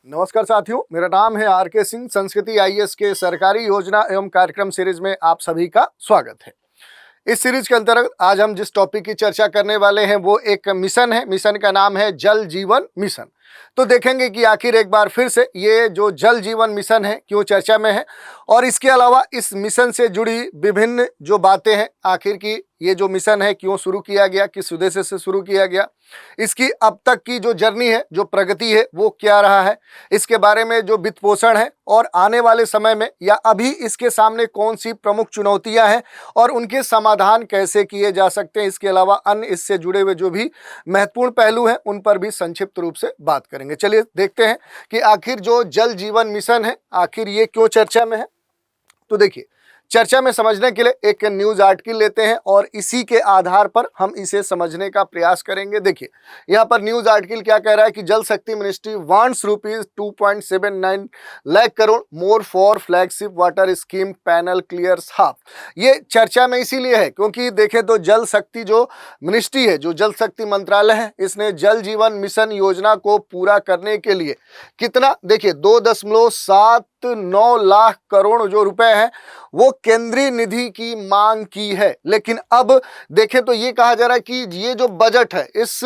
नमस्कार साथियों, मेरा नाम है आर.के. सिंह। संस्कृति आईएएस के सरकारी योजना एवं कार्यक्रम सीरीज में आप सभी का स्वागत है। इस सीरीज के अंतर्गत आज हम जिस टॉपिक की चर्चा करने वाले हैं वो एक मिशन है। मिशन का नाम है जल जीवन मिशन। तो देखेंगे कि आखिर एक बार फिर से ये जो जल जीवन मिशन है क्यों चर्चा में है, और इसके अलावा इस मिशन से जुड़ी विभिन्न जो बातें हैं, आखिर की ये जो मिशन है क्यों शुरू किया गया, किस उद्देश्य से शुरू किया गया, इसकी अब तक की जो जर्नी है, जो प्रगति है वो क्या रहा है, इसके बारे में जो वित्त पोषण है और आने वाले समय में या अभी इसके सामने कौन सी प्रमुख चुनौतियां हैं और उनके समाधान कैसे किए जा सकते हैं, इसके अलावा अन्य इससे जुड़े हुए जो भी महत्वपूर्ण पहलू हैं उन पर भी संक्षिप्त रूप से बात करेंगे। चलिए देखते हैं कि आखिर जो जल जीवन मिशन है आखिर ये क्यों चर्चा में है। तो देखिए, चर्चा में समझने के लिए एक न्यूज आर्टिकल लेते हैं और इसी के आधार पर हम इसे समझने का प्रयास करेंगे। देखिए, यहाँ पर न्यूज आर्टिकल क्या कह रहा है कि जल शक्ति ministry wants ₹2.79 lakh crore more for flagship water scheme panel clears half. ये चर्चा में इसीलिए है क्योंकि देखें तो जल शक्ति जो मिनिस्ट्री है, जो जल शक्ति मंत्रालय है, इसने जल जीवन मिशन योजना को पूरा करने के लिए कितना, देखिए 2.79 लाख करोड़ जो रुपए हैं वो केंद्रीय निधि की मांग की है। लेकिन अब देखें तो ये कहा जा रहा है कि ये जो बजट है, इस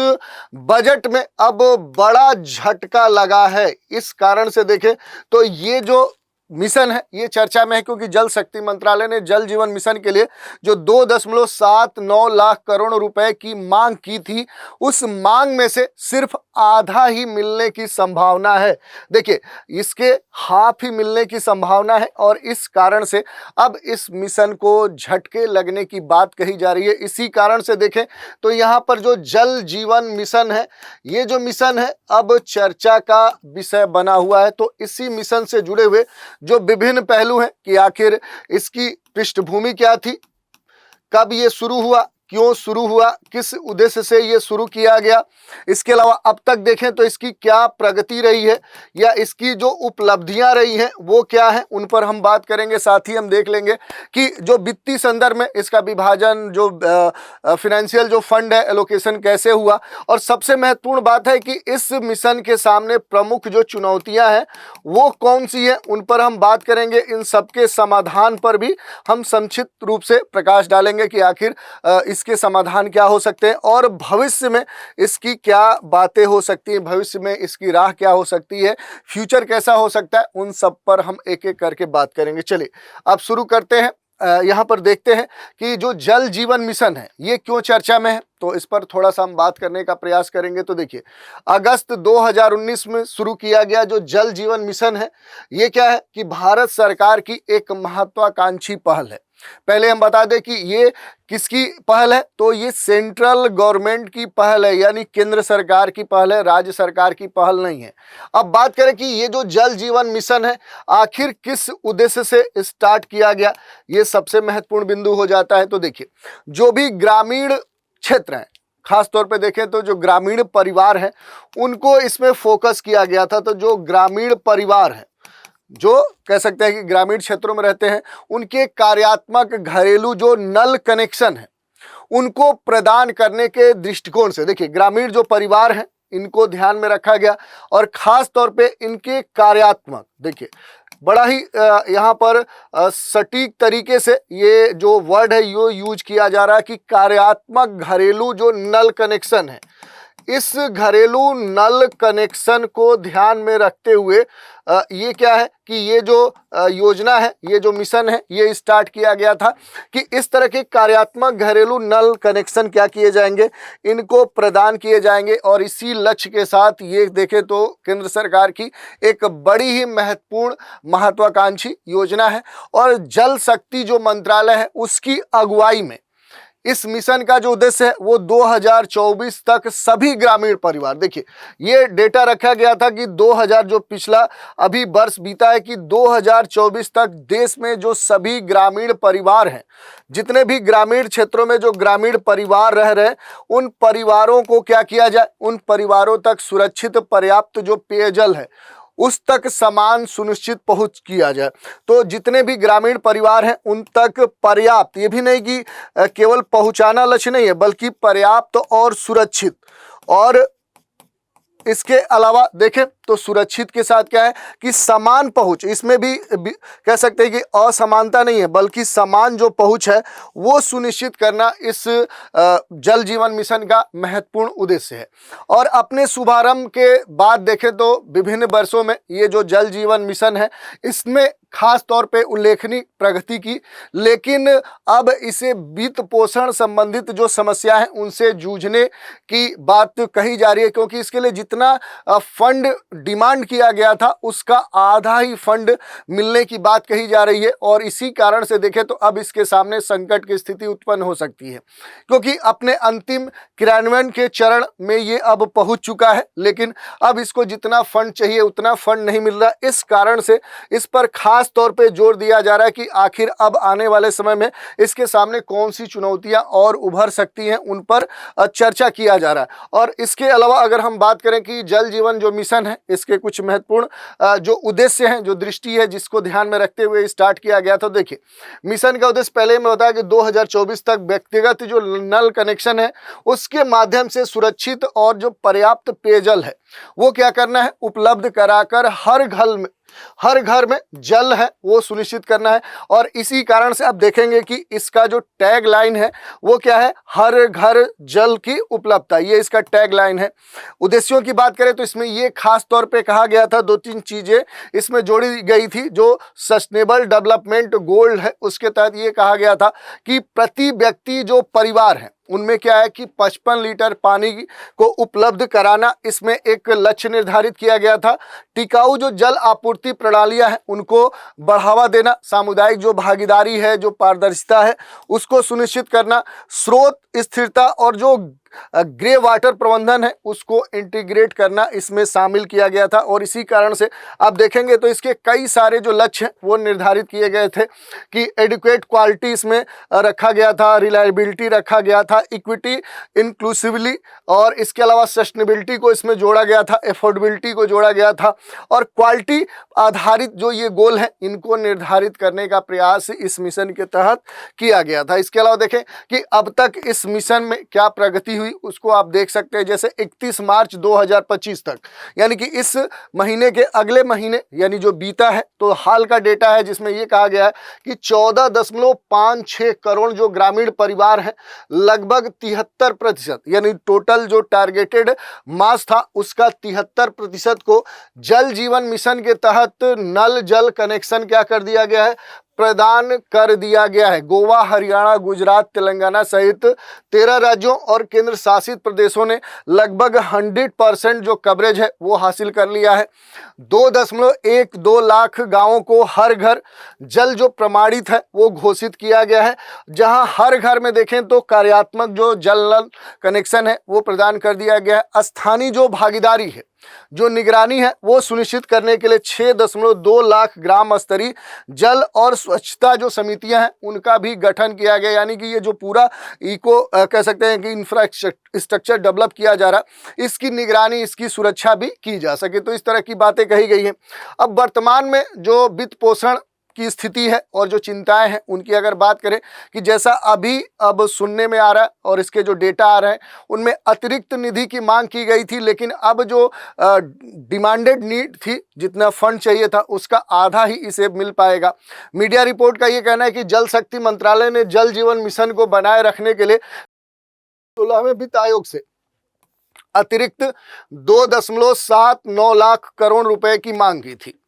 बजट में अब बड़ा झटका लगा है। इस कारण से देखें तो ये जो मिशन है ये चर्चा में है क्योंकि जल शक्ति मंत्रालय ने जल जीवन मिशन के लिए जो 2.79 लाख करोड़ रुपए की मांग की थी, उस मांग में से सिर्फ आधा ही मिलने की संभावना है। देखिए, इसके हाफ ही मिलने की संभावना है और इस कारण से अब इस मिशन को झटके लगने की बात कही जा रही है। इसी कारण से देखें तो यहाँ पर जो जल जीवन मिशन है, ये जो मिशन है अब चर्चा का विषय बना हुआ है। तो इसी मिशन से जुड़े हुए जो विभिन्न पहलू हैं कि आखिर इसकी पृष्ठभूमि क्या थी, कब ये शुरू हुआ, क्यों शुरू हुआ, किस उद्देश्य से ये शुरू किया गया, इसके अलावा अब तक देखें तो इसकी क्या प्रगति रही है या इसकी जो उपलब्धियां रही हैं वो क्या है, उन पर हम बात करेंगे। साथ ही हम देख लेंगे कि जो वित्तीय संदर्भ में इसका विभाजन, जो फिनेंशियल जो फंड है एलोकेशन कैसे हुआ, और सबसे महत्वपूर्ण बात है कि इस मिशन के सामने प्रमुख जो चुनौतियां हैं वो कौन सी है, उन पर हम बात करेंगे। इन सबके समाधान पर भी हम संक्षिप्त रूप से प्रकाश डालेंगे कि आखिर इसके समाधान क्या हो सकते हैं और भविष्य में इसकी क्या बातें हो सकती हैं, भविष्य में इसकी राह क्या हो सकती है, फ्यूचर कैसा हो सकता है, उन सब पर हम एक एक करके बात करेंगे। चलिए अब शुरू करते हैं। यहाँ पर देखते हैं कि जो जल जीवन मिशन है ये क्यों चर्चा में है, तो इस पर थोड़ा सा हम बात करने का प्रयास करेंगे। तो देखिए, अगस्त 2019 में शुरू किया गया जो जल जीवन मिशन है, ये क्या है कि भारत सरकार की एक महत्वाकांक्षी पहल है। पहले हम बता दें कि ये किसकी पहल है, तो ये सेंट्रल गवर्नमेंट की पहल है, यानी केंद्र सरकार की पहल है, राज्य सरकार की पहल नहीं है। अब बात करें कि ये जो जल जीवन मिशन है आखिर किस उद्देश्य से स्टार्ट किया गया, ये सबसे महत्वपूर्ण बिंदु हो जाता है। तो देखिए, जो भी ग्रामीण क्षेत्र हैं, खास तौर पे देखें तो जो ग्रामीण परिवार हैं उनको इसमें फोकस किया गया था। तो जो ग्रामीण परिवार हैं, जो कह सकते हैं कि ग्रामीण क्षेत्रों में रहते हैं, उनके कार्यात्मक घरेलू जो नल कनेक्शन है उनको प्रदान करने के दृष्टिकोण से, देखिए ग्रामीण जो परिवार हैं इनको ध्यान में रखा गया और खास तौर पे इनके कार्यात्मक, देखिए बड़ा ही यहाँ पर सटीक तरीके से ये जो वर्ड है ये यूज किया जा रहा है कि कार्यात्मक घरेलू जो नल कनेक्शन है, इस घरेलू नल कनेक्शन को ध्यान में रखते हुए ये क्या है कि ये जो योजना है, ये जो मिशन है, ये स्टार्ट किया गया था कि इस तरह के कार्यात्मक घरेलू नल कनेक्शन क्या किए जाएंगे, इनको प्रदान किए जाएंगे। और इसी लक्ष्य के साथ ये देखें तो केंद्र सरकार की एक बड़ी ही महत्वपूर्ण महत्वाकांक्षी योजना है और जल शक्ति जो मंत्रालय है उसकी अगुवाई में इस मिशन का जो उद्देश्य है वो 2024 तक सभी ग्रामीण परिवार, देखिए ये डेटा रखा गया था कि 2000 जो पिछला अभी वर्ष बीता है कि 2024 तक देश में जो सभी ग्रामीण परिवार हैं, जितने भी ग्रामीण क्षेत्रों में जो ग्रामीण परिवार रह रहे हैं, उन परिवारों को क्या किया जाए, उन परिवारों तक सुरक्षित पर्याप्त जो पेयजल है उस तक समान सुनिश्चित पहुंच किया जाए। तो जितने भी ग्रामीण परिवार हैं उन तक पर्याप्त, ये भी नहीं कि केवल पहुंचाना लक्ष्य नहीं है, बल्कि पर्याप्त और सुरक्षित और इसके अलावा देखें तो सुरक्षित के साथ क्या है कि समान पहुंच, इसमें भी कह सकते हैं कि असमानता नहीं है बल्कि समान जो पहुंच है वो सुनिश्चित करना इस जल जीवन मिशन का महत्वपूर्ण उद्देश्य है। और अपने शुभारंभ के बाद देखें तो विभिन्न वर्षों में ये जो जल जीवन मिशन है इसमें खास तौर पे उल्लेखनीय प्रगति की, लेकिन अब इसे वित्त पोषण संबंधित जो समस्या है उनसे जूझने की बात कही जा रही है, क्योंकि इसके लिए जितना फंड डिमांड किया गया था उसका आधा ही फंड मिलने की बात कही जा रही है। और इसी कारण से देखें तो अब इसके सामने संकट की स्थिति उत्पन्न हो सकती है, क्योंकि अपने अंतिम क्रियान्वयन के चरण में ये अब पहुंच चुका है, लेकिन अब इसको जितना फंड चाहिए उतना फंड नहीं मिल रहा। इस कारण से इस पर खास तौर पे जोर दिया जा रहा है कि आखिर अब आने वाले समय में इसके सामने कौन सी चुनौतियां और उभर सकती हैं, उन पर चर्चा किया जा रहा है। और इसके अलावा अगर हम बात करें कि जल जीवन जो मिशन है इसके कुछ महत्वपूर्ण जो उद्देश्य हैं, जो दृष्टि है जिसको ध्यान में रखते हुए स्टार्ट किया गया था। देखिए, मिशन का उद्देश्य पहले मैं बताया कि 2024 तक व्यक्तिगत जो नल कनेक्शन है उसके माध्यम से सुरक्षित और जो पर्याप्त पेयजल है वो क्या करना है, उपलब्ध कराकर हर घर में जल है वो सुनिश्चित करना है। और इसी कारण से आप देखेंगे कि इसका जो टैग लाइन है वो क्या है, हर घर जल की उपलब्धता, ये इसका टैग लाइन है। उद्देश्यों की बात करें तो इसमें ये खास तौर पे कहा गया था, 2-3 चीजें इसमें जोड़ी गई थी। जो सस्टेनेबल डेवलपमेंट गोल है उसके तहत ये कहा गया था कि प्रति व्यक्ति जो परिवार है उनमें क्या है कि 55 लीटर पानी को उपलब्ध कराना, इसमें एक लक्ष्य निर्धारित किया गया था। टिकाऊ जो जल आपूर्ति प्रणालियां हैं उनको बढ़ावा देना, सामुदायिक जो भागीदारी है, जो पारदर्शिता है उसको सुनिश्चित करना, स्रोत स्थिरता और जो ग्रे वाटर प्रबंधन है उसको इंटीग्रेट करना इसमें शामिल किया गया था। और इसी कारण से आप देखेंगे तो इसके कई सारे जो लक्ष्य हैं वो निर्धारित किए गए थे कि एडिक्वेट क्वालिटी इसमें रखा गया था, रिलायबिलिटी रखा गया था, इक्विटी इंक्लूसिवली, और इसके अलावा सस्टेनेबिलिटी को इसमें जोड़ा गया था, एफोर्डेबिलिटी को जोड़ा गया था, और क्वालिटी आधारित जो ये गोल है इनको निर्धारित करने का प्रयास इस मिशन के तहत किया गया था। इसके अलावा देखें कि अब तक इस मिशन में क्या प्रगति हुई उसको आप देख सकते हैं। जैसे 31 मार्च 2025 तक, यानी कि इस महीने के अगले महीने यानी जो बीता है, तो हाल का डेटा है जिसमें ये कहा गया है कि 14.56 करोड़ जो ग्रामीण परिवार हैं, लगभग 73% यानी टोटल जो टारगेटेड मास था उसका 73% को जल जीवन मिशन के तहत नल जल कनेक्शन क्या कर दिया गया है, प्रदान कर दिया गया है। गोवा, हरियाणा, गुजरात, तेलंगाना सहित 13 राज्यों और केंद्र शासित प्रदेशों ने लगभग 100% जो कवरेज है वो हासिल कर लिया है। 2.12 लाख गांवों को हर घर जल जो प्रमाणित है वो घोषित किया गया है, जहां हर घर में देखें तो कार्यात्मक जो जल नल कनेक्शन है वो प्रदान कर दिया गया है। स्थानीय जो भागीदारी है, जो निगरानी है वो सुनिश्चित करने के लिए 6.2 लाख ग्राम स्तरीय जल और स्वच्छता जो समितियां हैं उनका भी गठन किया गया। यानी कि ये जो पूरा इको कह सकते हैं कि इंफ्रास्ट्रक्चर डेवलप किया जा रहा, इसकी निगरानी, इसकी सुरक्षा भी की जा सके। तो इस तरह की बातें कही गई हैं। अब वर्तमान में जो वित्त पोषण की स्थिति है और जो चिंताएं हैं उनकी अगर बात करें कि जैसा अब सुनने में आ रहा है और इसके जो डेटा आ रहे हैं उनमें अतिरिक्त निधि की मांग की गई थी, लेकिन अब जो डिमांडेड नीड थी, जितना फंड चाहिए था उसका आधा ही इसे मिल पाएगा। मीडिया रिपोर्ट का ये कहना है कि जल शक्ति मंत्रालय ने जल जीवन मिशन को बनाए रखने के लिए 16वें वित्त आयोग से अतिरिक्त 2.79 लाख करोड़ रुपए की मांग की थी।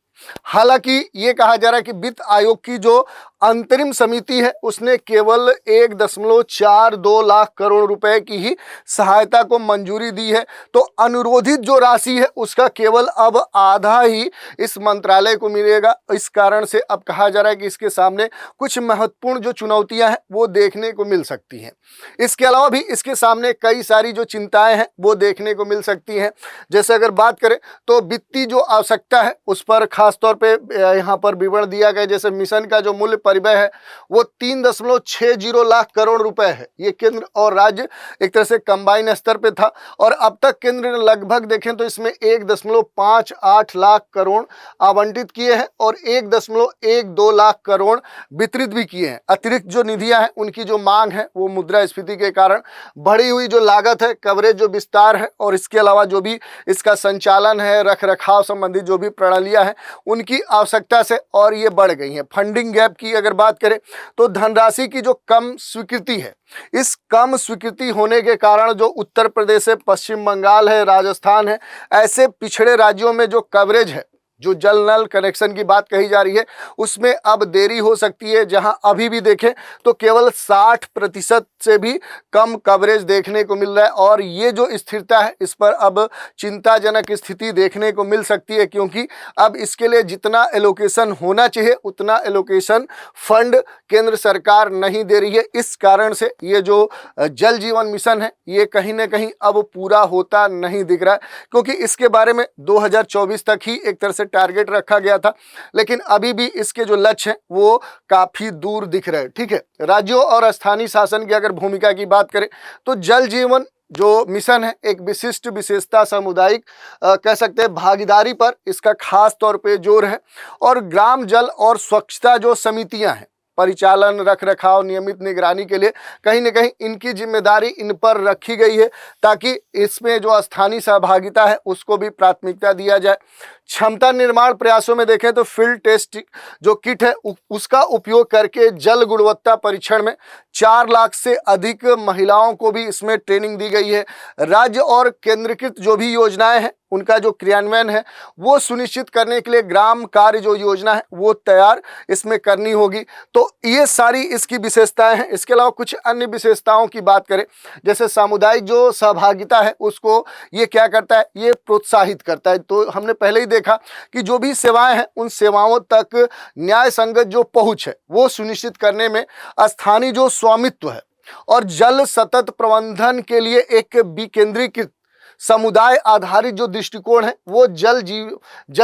हालांकि ये कहा जा रहा है कि वित्त आयोग की जो अंतरिम समिति है उसने केवल 1.42 लाख करोड़ रुपए की ही सहायता को मंजूरी दी है। तो अनुरोधित जो राशि है उसका केवल अब आधा ही इस मंत्रालय को मिलेगा। इस कारण से अब कहा जा रहा है कि इसके सामने कुछ महत्वपूर्ण जो चुनौतियां हैं वो देखने को मिल सकती हैं। इसके अलावा भी इसके सामने कई सारी जो चिंताएं हैं वो देखने को मिल सकती हैं। जैसे अगर बात करें तो वित्तीय जो आवश्यकता है उस पर खास तौर पे यहाँ पर विवरण दिया गया। जैसे मिशन का जो मूल्य परिव्यय है वो 3.60 लाख करोड़ रुपए है। ये केंद्र और राज्य एक तरह से कंबाइन स्तर पे था और अब तक केंद्र ने लगभग देखें तो इसमें 1.58 लाख करोड़ आवंटित किए हैं और 1.12 लाख करोड़ वितरित भी किए हैं। अतिरिक्त जो निधियां हैं उनकी जो मांग है वो मुद्रास्फीति के कारण बढ़ी हुई जो लागत है, कवरेज जो विस्तार है और इसके अलावा जो भी इसका संचालन है, रख रखाव संबंधित जो भी प्रणालियां हैं उनकी आवश्यकता से और ये बढ़ गई हैं। फंडिंग गैप की अगर बात करें तो धनराशि की जो कम स्वीकृति है, इस कम स्वीकृति होने के कारण जो उत्तर प्रदेश है, पश्चिम बंगाल है, राजस्थान है, ऐसे पिछड़े राज्यों में जो कवरेज है, जो जल नल कनेक्शन की बात कही जा रही है उसमें अब देरी हो सकती है। जहां अभी भी देखें तो केवल 60% से भी कम कवरेज देखने को मिल रहा है और ये जो स्थिरता है इस पर अब चिंताजनक स्थिति देखने को मिल सकती है, क्योंकि अब इसके लिए जितना एलोकेशन होना चाहिए उतना एलोकेशन फंड केंद्र सरकार नहीं दे रही है। इस कारण से ये जो जल जीवन मिशन है ये कहीं ना कहीं अब पूरा होता नहीं दिख रहा है, क्योंकि इसके बारे में 2024 तक ही एक तरह से टारगेट रखा गया था, लेकिन अभी भी इसके जो लक्ष्य हैं वो काफी दूर दिख रहे हैं। ठीक है, राज्यों और स्थानीय शासन की अगर भूमिका की बात करें तो जल जीवन जो मिशन है एक विशिष्ट विशेषता सामुदायिक कह सकते हैं भागीदारी पर इसका खास तौर पे जोर है और ग्राम जल और स्वच्छता जो समितियां हैं, परिचालन, रख रखाव, नियमित निगरानी के लिए कहीं ना कहीं इनकी जिम्मेदारी इन पर रखी गई है ताकि इसमें जो स्थानीय सहभागिता है उसको भी प्राथमिकता दिया जाए। क्षमता निर्माण प्रयासों में देखें तो फील्ड टेस्ट जो किट है उसका उपयोग करके जल गुणवत्ता परीक्षण में 4 लाख से अधिक महिलाओं को भी इसमें ट्रेनिंग दी गई है। राज्य और केंद्रीकृत जो भी योजनाएं हैं उनका जो क्रियान्वयन है वो सुनिश्चित करने के लिए ग्राम कार्य जो योजना है वो तैयार इसमें करनी होगी। तो ये सारी इसकी विशेषताएं हैं। इसके अलावा कुछ अन्य विशेषताओं की बात करें, जैसे सामुदायिक जो सहभागिता है उसको ये क्या करता है, ये प्रोत्साहित करता है। तो हमने पहले ही देखा कि जो भी सेवाएं हैं उन सेवाओं तक न्याय संगत जो पहुंच है वो सुनिश्चित करने में स्थानीय जो स्वामित्व है और जल सतत प्रबंधन के लिए एक विकेंद्रीकृत समुदाय आधारित जो दृष्टिकोण है वो जल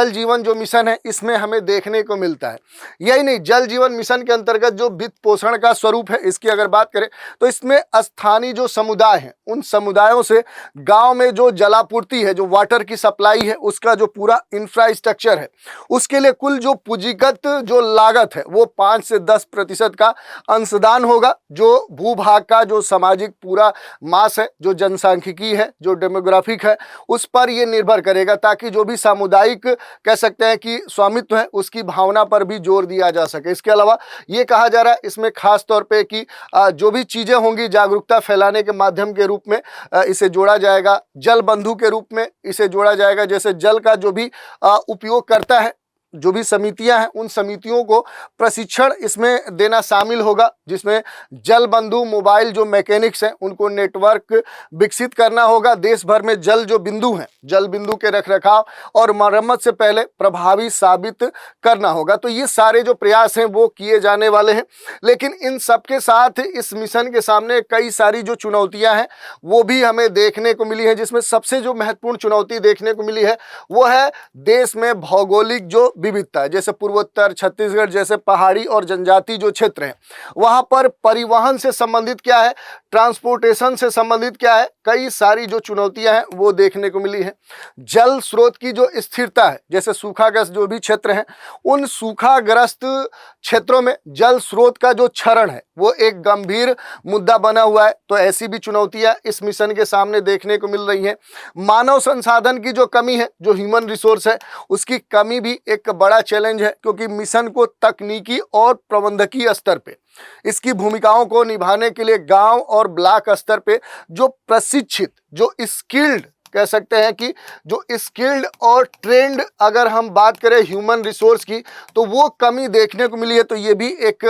जीवन जो मिशन है इसमें हमें देखने को मिलता है। यही नहीं, जल जीवन मिशन के अंतर्गत जो वित्त पोषण का स्वरूप है इसकी अगर बात करें तो इसमें स्थानीय जो समुदाय हैं उन समुदायों से गांव में जो जलापूर्ति है, जो वाटर की सप्लाई है, उसका जो पूरा इंफ्रास्ट्रक्चर है उसके लिए कुल जो पूंजीगत जो लागत है वो 5 से 10% का अंशदान होगा। जो भूभाग का जो सामाजिक पूरा मास है, जो जनसांख्यिकी है, जो डेमोग्राफिक है, उस पर ये निर्भर करेगा ताकि जो भी सामुदायिक कह सकते हैं कि स्वामित्व है उसकी भावना पर भी जोर दिया जा सके। इसके अलावा ये कहा जा रहा है इसमें खास तौर पे कि जो भी चीजें होंगी जागरूकता फैलाने के माध्यम के रूप में इसे जोड़ा जाएगा, जल बंधु के रूप में इसे जोड़ा जाएगा। जैसे जल का जो भी उपयोग करता है, जो भी समितियां हैं उन समितियों को प्रशिक्षण इसमें देना शामिल होगा, जिसमें जल बंधु मोबाइल जो मैकेनिक्स हैं उनको नेटवर्क विकसित करना होगा। देश भर में जल जो बिंदु हैं, जल बिंदु के रखरखाव और मरम्मत से पहले प्रभावी साबित करना होगा। तो ये सारे जो प्रयास हैं वो किए जाने वाले हैं, लेकिन इन सबके साथ इस मिशन के सामने कई सारी जो चुनौतियां हैं वो भी हमें देखने को मिली है, जिसमें सबसे जो महत्वपूर्ण चुनौती देखने को मिली है वो है देश में भौगोलिक जो विविधता है। जैसे पूर्वोत्तर छत्तीसगढ़ जैसे पहाड़ी और जनजातीय जो क्षेत्र हैं वहां पर परिवहन से संबंधित क्या है, ट्रांसपोर्टेशन से संबंधित क्या है, कई सारी जो चुनौतियां हैं वो देखने को मिली है। जल स्रोत की जो स्थिरता है, जैसे सूखाग्रस्त जो भी क्षेत्र हैं उन सूखाग्रस्त क्षेत्रों में जल स्रोत का जो क्षरण है वो एक गंभीर मुद्दा बना हुआ है। तो ऐसी भी चुनौतियां इस मिशन के सामने देखने को मिल रही हैं। मानव संसाधन की जो कमी है, जो ह्यूमन रिसोर्स है, उसकी कमी भी एक बड़ा चैलेंज है, क्योंकि मिशन को तकनीकी और प्रबंधकीय स्तर पे इसकी भूमिकाओं को निभाने के लिए गांव और ब्लॉक स्तर पे जो प्रशिक्षित, जो स्किल्ड कह सकते हैं कि जो स्किल्ड और ट्रेंड अगर हम बात करें ह्यूमन रिसोर्स की, तो वो कमी देखने को मिली है। तो ये भी एक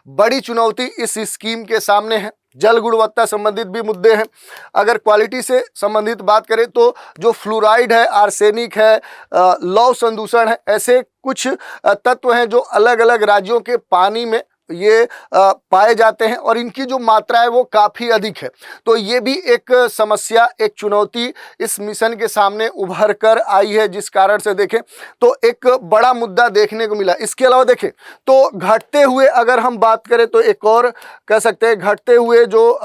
बड़ी चुनौती इस स्कीम के सामने है। जल गुणवत्ता संबंधित भी मुद्दे हैं। अगर क्वालिटी से संबंधित बात करें तो जो फ्लोराइड है, आर्सेनिक है, लौह संदूषण है, ऐसे कुछ तत्व हैं जो अलग अलग राज्यों के पानी में ये पाए जाते हैं और इनकी जो मात्रा है वो काफ़ी अधिक है। तो ये भी एक समस्या, एक चुनौती इस मिशन के सामने उभर कर आई है, जिस कारण से देखें तो एक बड़ा मुद्दा देखने को मिला। इसके अलावा देखें तो घटते हुए अगर हम बात करें तो एक और कह सकते हैं घटते हुए जो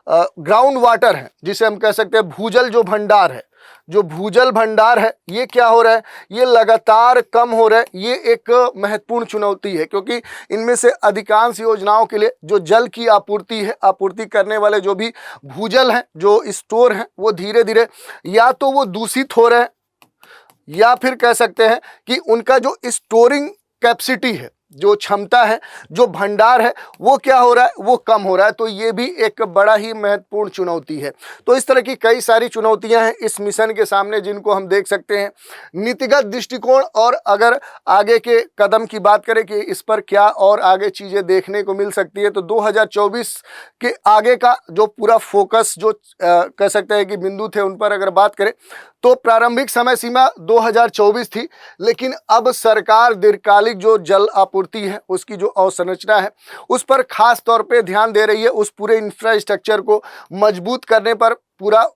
ग्राउंड वाटर है, जिसे हम कह सकते हैं भूजल जो भंडार है, जो भूजल भंडार है, ये क्या हो रहा है, ये लगातार कम हो रहा है। ये एक महत्वपूर्ण चुनौती है, क्योंकि इनमें से अधिकांश योजनाओं के लिए जो जल की आपूर्ति है, आपूर्ति करने वाले जो भी भूजल हैं, जो स्टोर हैं, वो धीरे धीरे या तो वो दूषित हो रहे हैं या फिर कह सकते हैं कि उनका जो स्टोरिंग कैपेसिटी है, जो क्षमता है, जो भंडार है, वो क्या हो रहा है, वो कम हो रहा है। तो ये भी एक बड़ा ही महत्वपूर्ण चुनौती है। तो इस तरह की कई सारी चुनौतियां हैं इस मिशन के सामने, जिनको हम देख सकते हैं। नीतिगत दृष्टिकोण और अगर आगे के कदम की बात करें कि इस पर क्या और आगे चीज़ें देखने को मिल सकती है, तो 2024 के आगे का जो पूरा फोकस जो कह सकते हैं कि बिंदु थे, उन पर अगर बात करें तो प्रारंभिक समय सीमा 2024 थी, लेकिन अब सरकार दीर्घकालिक जो जल आपूर्ति है, उसकी जो अवसंरचना है, उस पर खास तौर पे ध्यान दे रही है। उस पूरे इंफ्रास्ट्रक्चर को मजबूत करने पर पूरा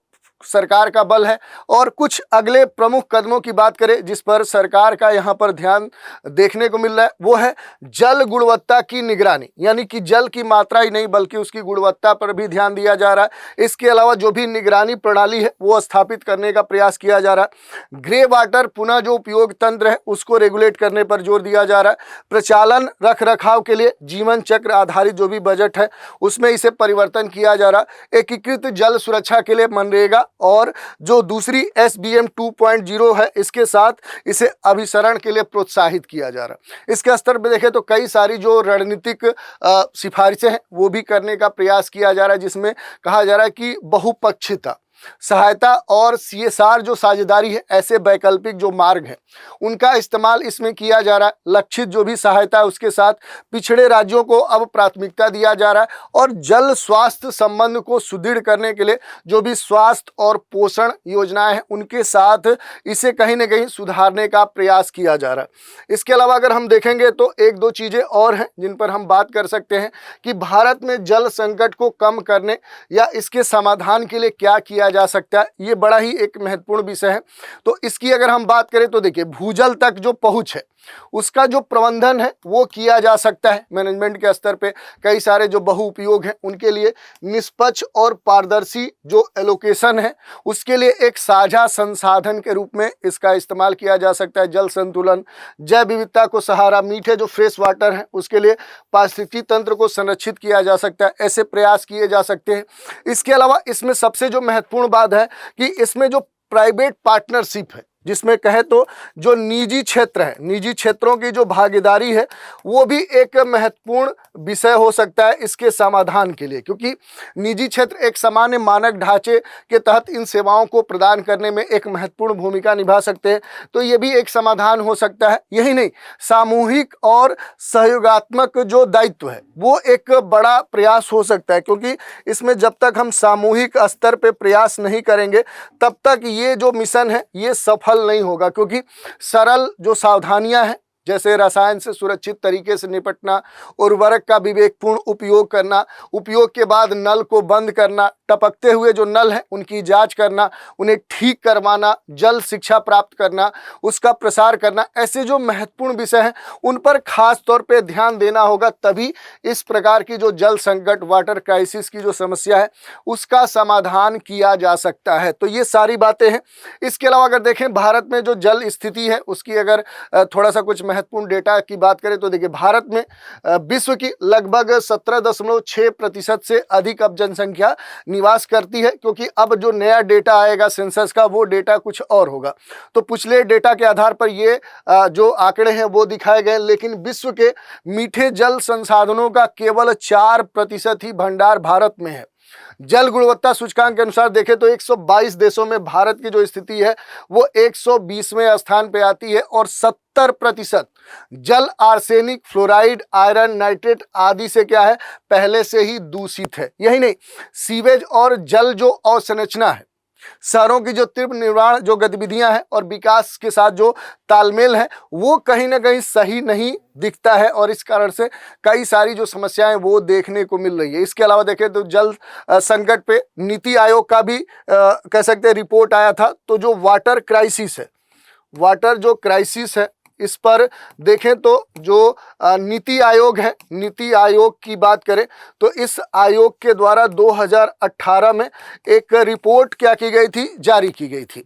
सरकार का बल है। और कुछ अगले प्रमुख कदमों की बात करें जिस पर सरकार का यहाँ पर ध्यान देखने को मिल रहा है, वो है जल गुणवत्ता की निगरानी, यानी कि जल की मात्रा ही नहीं बल्कि उसकी गुणवत्ता पर भी ध्यान दिया जा रहा है। इसके अलावा जो भी निगरानी प्रणाली है वो स्थापित करने का प्रयास किया जा रहा है। ग्रे वाटर पुनः जो उपयोग तंत्र है उसको रेगुलेट करने पर जोर दिया जा रहा है। प्रचालन रख रखाव के लिए जीवन चक्र आधारित जो भी बजट है उसमें इसे परिवर्तन किया जा रहा है। एकीकृत जल सुरक्षा के लिए मनरेगा और जो दूसरी SBM 2.0 है, इसके साथ इसे अभिसरण के लिए प्रोत्साहित किया जा रहा है। इसके स्तर पर देखें तो कई सारी जो रणनीतिक सिफारिशें हैं वो भी करने का प्रयास किया जा रहा है, जिसमें कहा जा रहा है कि बहुपक्षीयता, सहायता और CSR जो साझेदारी है, ऐसे वैकल्पिक जो मार्ग हैं उनका इस्तेमाल इसमें किया जा रहा है। लक्षित जो भी सहायता है उसके साथ पिछड़े राज्यों को अब प्राथमिकता दिया जा रहा है और जल स्वास्थ्य संबंध को सुदृढ़ करने के लिए जो भी स्वास्थ्य और पोषण योजनाएं हैं उनके साथ इसे कहीं ना कहीं सुधारने का प्रयास किया जा रहा है। इसके अलावा अगर हम देखेंगे तो एक दो चीज़ें और हैं जिन पर हम बात कर सकते हैं कि भारत में जल संकट को कम करने या इसके समाधान के लिए क्या किया जा सकता है। ये बड़ा ही एक महत्वपूर्ण विषय है। तो इसकी अगर हम बात करें तो देखिए, भूजल तक जो पहुंच है उसका जो प्रबंधन है वो किया जा सकता है। मैनेजमेंट के स्तर पे कई सारे जो बहुउपयोग हैं उनके लिए निष्पक्ष और पारदर्शी जो एलोकेशन है उसके लिए एक साझा संसाधन के रूप में इसका इस्तेमाल किया जा सकता है। जल संतुलन, जैव विविधता को सहारा, मीठे जो फ्रेश वाटर है उसके लिए पारिस्थितिकी तंत्र को संरक्षित किया जा सकता है। ऐसे प्रयास किए जा सकते हैं। इसके अलावा इसमें सबसे जो महत्वपूर्ण बात है कि इसमें जो प्राइवेट पार्टनरशिप है, जिसमें कहे तो जो निजी क्षेत्र है, निजी क्षेत्रों की जो भागीदारी है वो भी एक महत्वपूर्ण विषय हो सकता है इसके समाधान के लिए, क्योंकि निजी क्षेत्र एक सामान्य मानक ढांचे के तहत इन सेवाओं को प्रदान करने में एक महत्वपूर्ण भूमिका निभा सकते हैं। तो ये भी एक समाधान हो सकता है। यही नहीं, सामूहिक और सहयोगात्मक जो दायित्व है वो एक बड़ा प्रयास हो सकता है, क्योंकि इसमें जब तक हम सामूहिक स्तर पर प्रयास नहीं करेंगे तब तक ये जो मिशन है ये सफल नहीं होगा। क्योंकि सरल जो सावधानियां हैं जैसे रसायन से सुरक्षित तरीके से निपटना, उर्वरक का विवेकपूर्ण उपयोग करना, उपयोग के बाद नल को बंद करना, टपकते हुए जो नल हैं उनकी जांच करना, उन्हें ठीक करवाना, जल शिक्षा प्राप्त करना, उसका प्रसार करना, ऐसे जो महत्वपूर्ण विषय हैं उन पर खास तौर पे ध्यान देना होगा। तभी इस प्रकार की जो जल संकट, वाटर क्राइसिस की जो समस्या है उसका समाधान किया जा सकता है। तो ये सारी बातें हैं। इसके अलावा अगर देखें भारत में जो जल स्थिति है उसकी अगर थोड़ा सा कुछ महत्वपूर्ण डेटा की बात करें तो देखिए, भारत में विश्व की लगभग 17.6% से अधिक अब जनसंख्या निवास करती है, क्योंकि अब जो नया डेटा आएगा सेंसस का वो डेटा कुछ और होगा। तो पिछले डेटा के आधार पर ये जो आंकड़े हैं वो दिखाए गए, लेकिन विश्व के मीठे जल संसाधनों का केवल 4% ही भंडार भारत में है। जल गुणवत्ता सूचकांक के अनुसार देखें तो 122 देशों में भारत की जो स्थिति है वो 120वें स्थान पे आती है और 70% जल आर्सेनिक, फ्लोराइड, आयरन, नाइट्रेट आदि से क्या है, पहले से ही दूषित है। यही नहीं, सीवेज और जल जो अवसंरचना है शहरों की जो तीव्र निर्माण जो गतिविधियां हैं और विकास के साथ जो तालमेल है वो कहीं ना कहीं सही नहीं दिखता है, और इस कारण से कई सारी जो समस्याएं वो देखने को मिल रही है। इसके अलावा देखें तो जल संकट पे नीति आयोग का भी कह सकते हैं रिपोर्ट आया था। तो जो वाटर क्राइसिस है, वाटर जो क्राइसिस है, इस पर देखें तो जो नीति आयोग है, नीति आयोग की बात करें तो इस आयोग के द्वारा 2018 में एक रिपोर्ट क्या की गई थी, जारी की गई थी,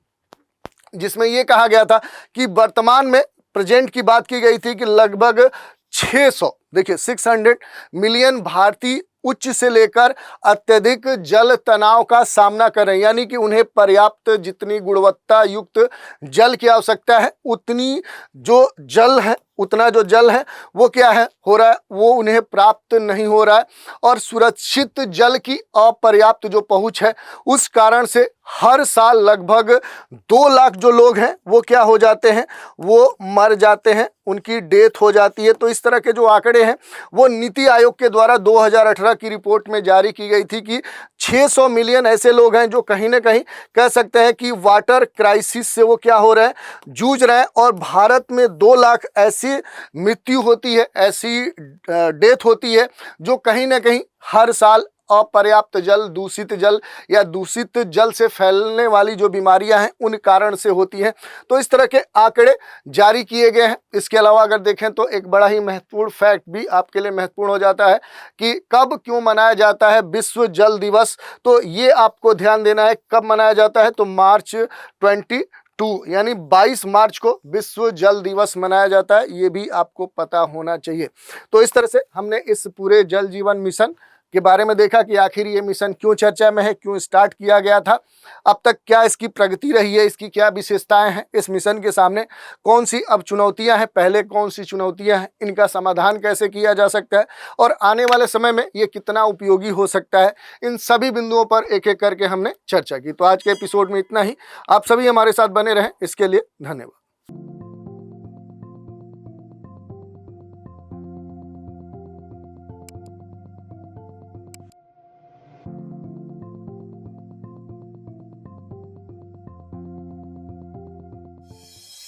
जिसमें ये कहा गया था कि वर्तमान में प्रेजेंट की बात की गई थी कि लगभग 600, देखिए 600 मिलियन भारतीय उच्च से लेकर अत्यधिक जल तनाव का सामना कर रहे हैं, यानी कि उन्हें पर्याप्त जितनी गुणवत्ता युक्त जल की आवश्यकता है उतनी जो जल है, उतना जो जल है वो क्या है हो रहा है, वो उन्हें प्राप्त नहीं हो रहा है। और सुरक्षित जल की अपर्याप्त जो पहुंच है उस कारण से हर साल लगभग 2 लाख जो लोग हैं वो क्या हो जाते हैं, वो मर जाते हैं, उनकी डेथ हो जाती है। तो इस तरह के जो आंकड़े हैं वो नीति आयोग के द्वारा 2018 की रिपोर्ट में जारी की गई थी कि 600 मिलियन ऐसे लोग हैं जो कहीं ना कहीं कह सकते हैं कि वाटर क्राइसिस से वो क्या हो रहे हैं, जूझ रहे हैं। और भारत में 2 लाख ऐसी मृत्यु होती है, ऐसी डेथ होती है जो कहीं ना कहीं हर साल अपर्याप्त जल, दूषित जल या दूषित जल से फैलने वाली जो बीमारियां हैं उन कारण से होती हैं। तो इस तरह के आंकड़े जारी किए गए हैं। इसके अलावा अगर देखें तो एक बड़ा ही महत्वपूर्ण फैक्ट भी आपके लिए महत्वपूर्ण हो जाता है कि कब क्यों मनाया जाता है विश्व जल दिवस। तो ये आपको ध्यान देना है, कब मनाया जाता है, तो मार्च 22 यानी 22 मार्च को विश्व जल दिवस मनाया जाता है, ये भी आपको पता होना चाहिए। तो इस तरह से हमने इस पूरे जल जीवन मिशन के बारे में देखा कि आखिर ये मिशन क्यों चर्चा में है, क्यों स्टार्ट किया गया था, अब तक क्या इसकी प्रगति रही है, इसकी क्या विशेषताएं हैं, इस मिशन के सामने कौन सी अब चुनौतियां हैं, पहले कौन सी चुनौतियां हैं, इनका समाधान कैसे किया जा सकता है और आने वाले समय में ये कितना उपयोगी हो सकता है, इन सभी बिंदुओं पर एक एक करके हमने चर्चा की। तो आज के एपिसोड में इतना ही। आप सभी हमारे साथ बने रहें, इसके लिए धन्यवाद।